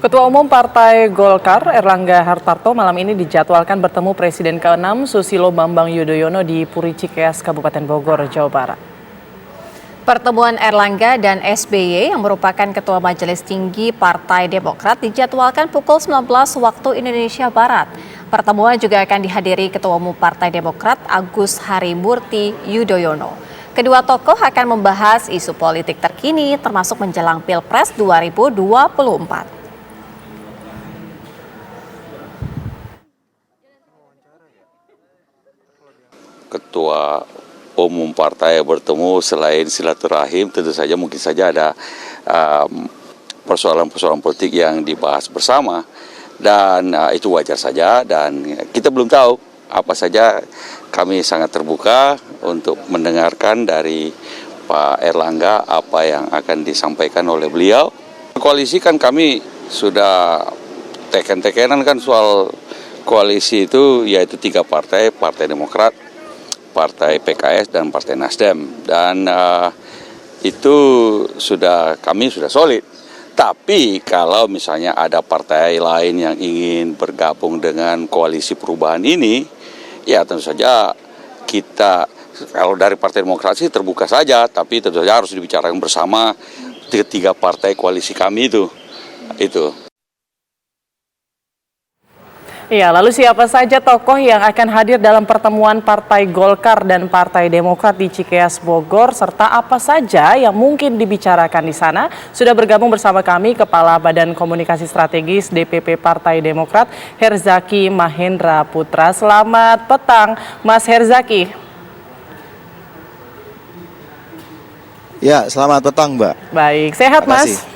Ketua Umum Partai Golkar, Erlangga Hartarto, malam ini dijadwalkan bertemu Presiden ke-6 Susilo Bambang Yudhoyono di Puri Cikeas, Kabupaten Bogor, Jawa Barat. Pertemuan Erlangga dan SBY yang merupakan Ketua Majelis Tinggi Partai Demokrat dijadwalkan pukul 19 waktu Indonesia Barat. Pertemuan juga akan dihadiri Ketua Umum Partai Demokrat Agus Harimurti Yudhoyono. Kedua tokoh akan membahas isu politik terkini termasuk menjelang Pilpres 2024. Ketua umum partai bertemu selain silaturahim, tentu saja mungkin saja ada persoalan-persoalan politik yang dibahas bersama, dan itu wajar saja, dan kita belum tahu apa saja. Kami sangat terbuka untuk mendengarkan dari Pak Erlangga apa yang akan disampaikan oleh beliau. Koalisi kan kami sudah teken-tekenan kan soal koalisi itu, yaitu 3 partai, Partai Demokrat, Partai PKS dan Partai Nasdem, dan itu kami sudah solid. Tapi kalau misalnya ada partai lain yang ingin bergabung dengan koalisi perubahan ini, ya tentu saja kita kalau dari Partai Demokrat sih terbuka saja, tapi tentu saja harus dibicarakan bersama 3 partai koalisi kami itu. Ya, lalu siapa saja tokoh yang akan hadir dalam pertemuan Partai Golkar dan Partai Demokrat di Cikeas, Bogor, serta apa saja yang mungkin dibicarakan di sana? Sudah bergabung bersama kami Kepala Badan Komunikasi Strategis DPP Partai Demokrat, Herzaki Mahendra Putra. Selamat petang, Mas Herzaki. Ya, selamat petang, Mbak. Baik, sehat Mas?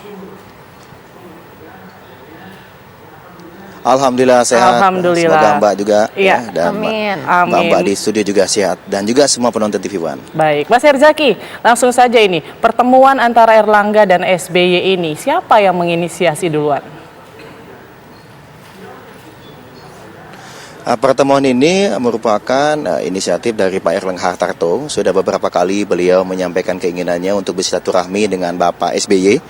Alhamdulillah sehat. Alhamdulillah. Semoga Mbak juga ya, dan amin. Mbak di studio juga sehat, dan juga semua penonton TV One. Baik, Mas Herzaki, langsung saja ini pertemuan antara Erlangga dan SBY ini siapa yang menginisiasi duluan? Pertemuan ini merupakan inisiatif dari Pak Erlangga Hartarto. Sudah beberapa kali beliau menyampaikan keinginannya untuk bersilaturahmi dengan Bapak SBY.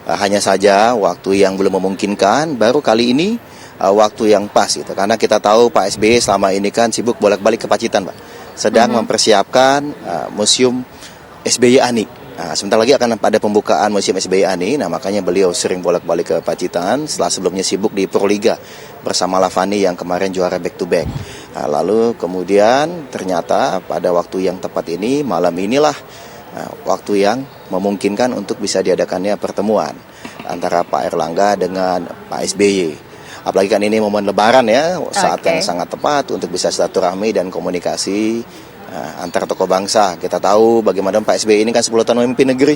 Hanya saja waktu yang belum memungkinkan, baru kali ini waktu yang pas gitu. Karena kita tahu Pak SBY selama ini kan sibuk bolak-balik ke Pacitan, Pak. Sedang mempersiapkan Museum SBY Ani. Sebentar lagi akan ada pembukaan Museum SBY Ani. Nah, makanya beliau sering bolak-balik ke Pacitan setelah sebelumnya sibuk di Proliga bersama Lavani yang kemarin juara back to back. Lalu kemudian ternyata pada waktu yang tepat ini, malam inilah waktu yang memungkinkan untuk bisa diadakannya pertemuan antara Pak Erlangga dengan Pak SBY. Apalagi kan ini momen Lebaran ya, saat yang sangat tepat untuk bisa silaturahmi dan komunikasi antar tokoh bangsa. Kita tahu bagaimana Pak SBY ini kan 10 tahun memimpin negeri,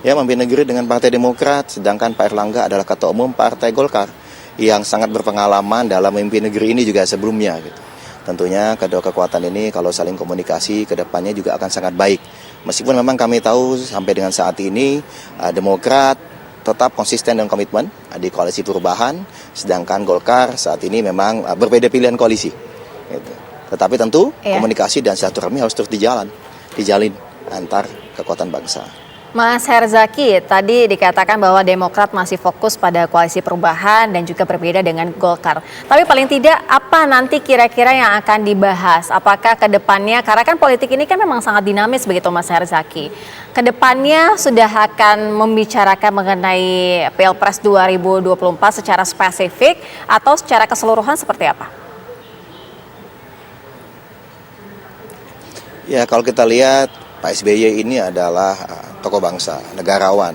ya, memimpin negeri dengan Partai Demokrat, sedangkan Pak Erlangga adalah Ketua Umum Partai Golkar yang sangat berpengalaman dalam memimpin negeri ini juga sebelumnya gitu. Tentunya kedua kekuatan ini kalau saling komunikasi ke depannya juga akan sangat baik. Meskipun memang kami tahu sampai dengan saat ini Demokrat tetap konsisten dan komitmen di koalisi perubahan, sedangkan Golkar saat ini memang berbeda pilihan koalisi. Gitu. Tetapi tentu komunikasi dan silaturahmi harus terus dijalin antar kekuatan bangsa. Mas Herzaki, tadi dikatakan bahwa Demokrat masih fokus pada koalisi perubahan dan juga berbeda dengan Golkar. Tapi paling tidak apa nanti kira-kira yang akan dibahas? Apakah ke depannya, karena kan politik ini kan memang sangat dinamis begitu Mas Herzaki. Ke depannya sudah akan membicarakan mengenai Pilpres 2024 secara spesifik atau secara keseluruhan seperti apa? Ya, kalau kita lihat Pak SBY ini adalah tokoh bangsa, negarawan.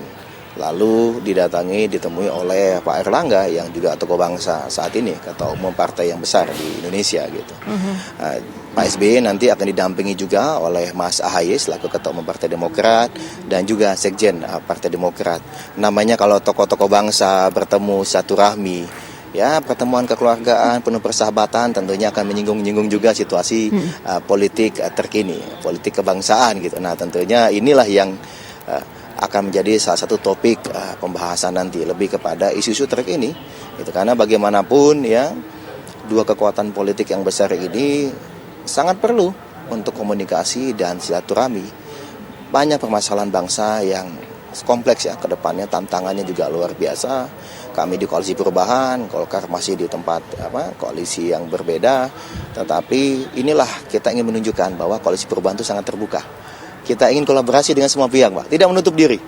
Lalu ditemui oleh Pak Erlangga yang juga tokoh bangsa saat ini, Ketua Umum partai yang besar di Indonesia gitu. Pak SBY nanti akan didampingi juga oleh Mas AHY selaku Ketua Umum Partai Demokrat dan juga Sekjen Partai Demokrat. Namanya kalau tokoh-tokoh bangsa bertemu silaturahmi, ya, pertemuan kekeluargaan penuh persahabatan, tentunya akan menyinggung juga situasi politik terkini, politik kebangsaan gitu. Nah, tentunya inilah yang akan menjadi salah satu topik pembahasan nanti, lebih kepada isu-isu terkini gitu. Karena bagaimanapun ya, dua kekuatan politik yang besar ini sangat perlu untuk komunikasi dan silaturahmi. Banyak permasalahan bangsa yang kompleks ya, ke depannya tantangannya juga luar biasa. kami di koalisi perubahan, Golkar masih di tempat koalisi yang berbeda. Tetapi inilah kita ingin menunjukkan bahwa koalisi perubahan itu sangat terbuka. Kita ingin kolaborasi dengan semua pihak, Pak. Tidak menutup diri,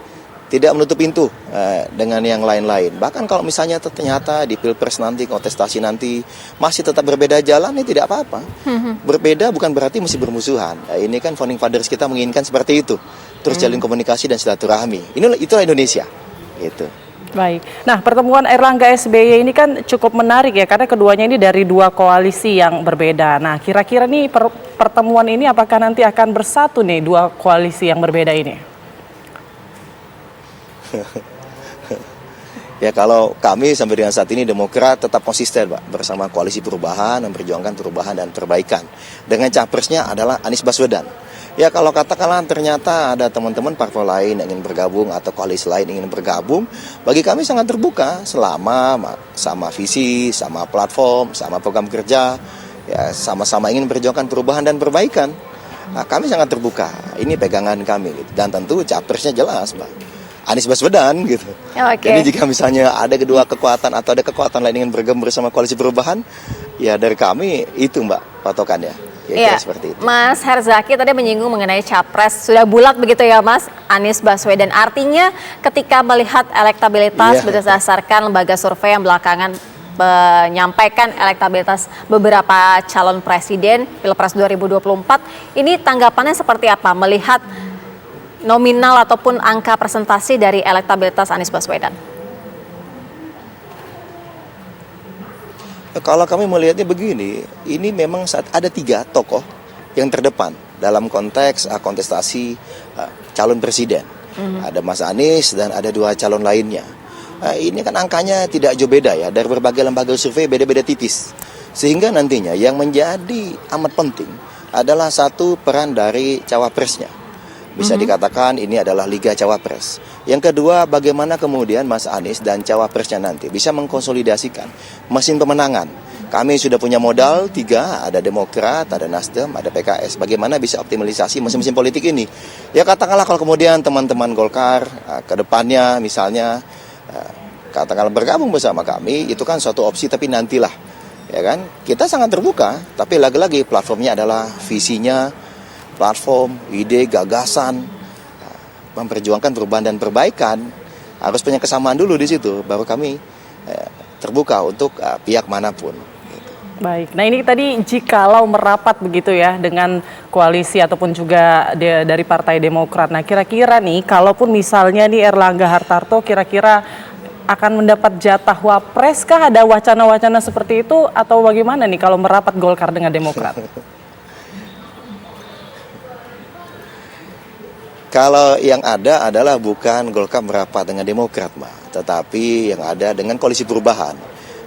tidak menutup pintu dengan yang lain-lain. Bahkan kalau misalnya ternyata di Pilpres nanti, kontestasi nanti masih tetap berbeda jalan, ini tidak apa-apa. Berbeda bukan berarti mesti bermusuhan. Ini kan founding fathers kita menginginkan seperti itu. Terus jalin komunikasi dan silaturahmi. Itulah Indonesia. Gitu. Baik. Nah, pertemuan Erlangga SBY ini kan cukup menarik ya, karena keduanya ini dari dua koalisi yang berbeda. Nah, kira-kira nih pertemuan ini apakah nanti akan bersatu nih dua koalisi yang berbeda ini? Ya, kalau kami sampai dengan saat ini Demokrat tetap konsisten, Pak, bersama koalisi perubahan, memperjuangkan perubahan dan perbaikan. Dengan capresnya adalah Anies Baswedan. Ya, kalau katakanlah ternyata ada teman-teman parpol lain yang ingin bergabung atau koalisi lain ingin bergabung, bagi kami sangat terbuka selama sama visi, sama platform, sama program kerja, ya sama-sama ingin memperjuangkan perubahan dan perbaikan. Nah, kami sangat terbuka. Ini pegangan kami gitu. Dan tentu capresnya jelas, Pak. Anies Baswedan gitu. Jadi jika misalnya ada kedua kekuatan atau ada kekuatan lain ingin bergabung bersama koalisi perubahan, ya dari kami itu, Mbak, patokannya. Iya, seperti itu. Mas Herzaki tadi menyinggung mengenai capres, sudah bulat begitu ya Mas, Anies Baswedan. Artinya ketika melihat elektabilitas berdasarkan lembaga survei yang belakangan menyampaikan elektabilitas beberapa calon presiden Pilpres 2024, ini tanggapannya seperti apa melihat nominal ataupun angka presentasi dari elektabilitas Anies Baswedan? Kalau kami melihatnya begini, ini memang saat ada 3 tokoh yang terdepan dalam konteks kontestasi calon presiden. Ada Mas Anies dan ada 2 calon lainnya. Ini kan angkanya tidak jauh beda ya, dari berbagai lembaga survei beda-beda tipis. Sehingga nantinya yang menjadi amat penting adalah satu peran dari cawapresnya. Bisa dikatakan ini adalah Liga Cawapres. Yang kedua, bagaimana kemudian Mas Anies dan Cawapresnya nanti bisa mengkonsolidasikan mesin pemenangan. Kami sudah punya modal 3, ada Demokrat, ada Nasdem, ada PKS. Bagaimana bisa optimalisasi mesin-mesin politik ini? Ya katakanlah kalau kemudian teman-teman Golkar ke depannya misalnya katakanlah bergabung bersama kami, itu kan suatu opsi tapi nantilah. Ya kan? Kita sangat terbuka, tapi lagi-lagi platformnya adalah visinya, platform, ide, gagasan, memperjuangkan perubahan dan perbaikan, harus punya kesamaan dulu di situ, baru kami terbuka untuk pihak manapun. Baik, nah ini tadi jikalau merapat begitu ya dengan koalisi ataupun juga dari Partai Demokrat. Nah kira-kira nih, kalaupun misalnya nih Erlangga Hartarto kira-kira akan mendapat jatah wapres kah? Ada wacana-wacana seperti itu atau bagaimana nih kalau merapat Golkar dengan Demokrat? Kalau yang ada adalah bukan Golkar merapat dengan Demokrat, Mbak, tetapi yang ada dengan koalisi perubahan.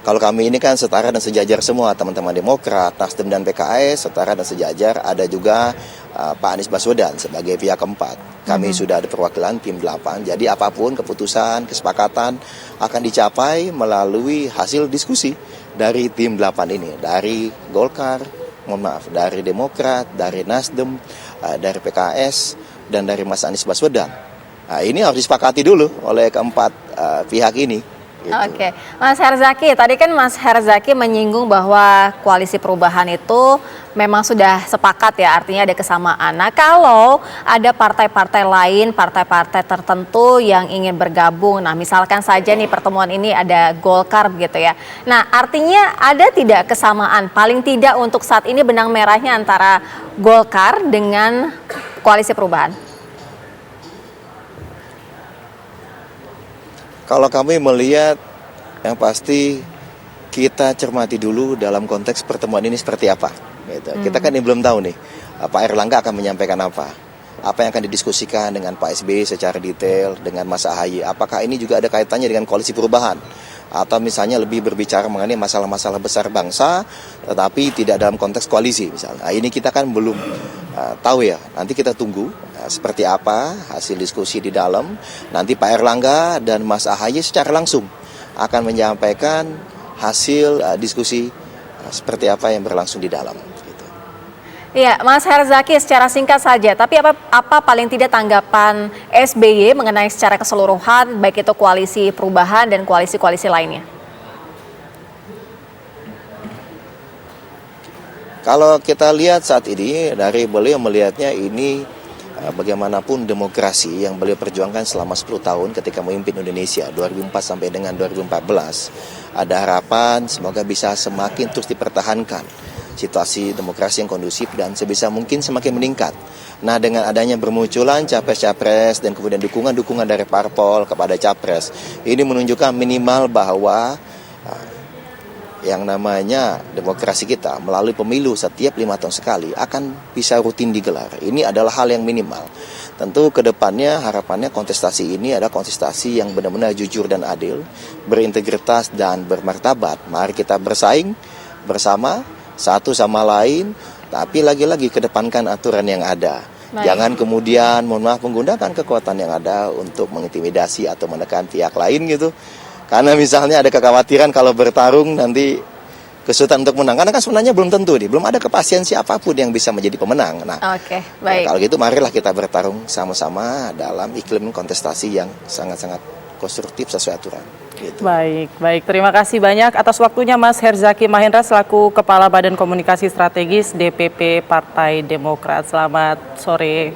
Kalau kami ini kan setara dan sejajar semua, teman-teman Demokrat, Nasdem dan PKS, setara dan sejajar, ada juga Pak Anies Baswedan sebagai pihak keempat. Kami sudah ada perwakilan tim 8, jadi apapun keputusan, kesepakatan akan dicapai melalui hasil diskusi dari tim 8 ini, dari Golkar, dari Demokrat, dari Nasdem, dari PKS, dan dari Mas Anies Baswedan. Nah, ini harus disepakati dulu oleh keempat pihak ini. Gitu. Oke, Mas Herzaki, tadi kan Mas Herzaki menyinggung bahwa koalisi perubahan itu memang sudah sepakat ya, artinya ada kesamaan. Nah, kalau ada partai-partai lain, partai-partai tertentu yang ingin bergabung, nah misalkan saja nih pertemuan ini ada Golkar begitu ya. Nah, artinya ada tidak kesamaan, paling tidak untuk saat ini benang merahnya antara Golkar dengan koalisi perubahan? Kalau kami melihat yang pasti kita cermati dulu dalam konteks pertemuan ini seperti apa. Gitu. Kita kan ini belum tahu nih Pak Erlangga akan menyampaikan apa yang akan didiskusikan dengan Pak SBY secara detail, dengan Mas AHY. Apakah ini juga ada kaitannya dengan koalisi perubahan? Atau misalnya lebih berbicara mengenai masalah-masalah besar bangsa, tetapi tidak dalam konteks koalisi misalnya. Nah, ini kita kan belum tahu ya, nanti kita tunggu seperti apa hasil diskusi di dalam. Nanti Pak Erlangga dan Mas AHY secara langsung akan menyampaikan hasil diskusi seperti apa yang berlangsung di dalam. Gitu. Iya, Mas Herzaki secara singkat saja, tapi apa paling tidak tanggapan SBY mengenai secara keseluruhan, baik itu koalisi perubahan dan koalisi-koalisi lainnya? Kalau kita lihat saat ini, dari beliau melihatnya ini bagaimanapun demokrasi yang beliau perjuangkan selama 10 tahun ketika memimpin Indonesia 2004 sampai dengan 2014, ada harapan semoga bisa semakin terus dipertahankan situasi demokrasi yang kondusif dan sebisa mungkin semakin meningkat. Nah, dengan adanya bermunculan capres-capres dan kemudian dukungan-dukungan dari parpol kepada capres, ini menunjukkan minimal bahwa yang namanya demokrasi kita melalui pemilu setiap 5 tahun sekali akan bisa rutin digelar. Ini adalah hal yang minimal. Tentu ke depannya harapannya kontestasi ini adalah kontestasi yang benar-benar jujur dan adil, berintegritas dan bermartabat. Mari kita bersaing bersama satu sama lain, tapi lagi-lagi kedepankan aturan yang ada. Baik. Jangan kemudian menggunakan kekuatan yang ada untuk mengintimidasi atau menekan pihak lain gitu. Karena misalnya ada kekhawatiran kalau bertarung nanti kesulitan untuk menang. Karena kan sebenarnya belum tentu nih, belum ada kepastian siapapun yang bisa menjadi pemenang. Nah, Oke, ya, baik. kalau gitu marilah kita bertarung sama-sama dalam iklim kontestasi yang sangat-sangat konstruktif sesuai aturan. Gitu. Baik. Terima kasih banyak atas waktunya Mas Herzaki Mahendra selaku Kepala Badan Komunikasi Strategis DPP Partai Demokrat. Selamat sore.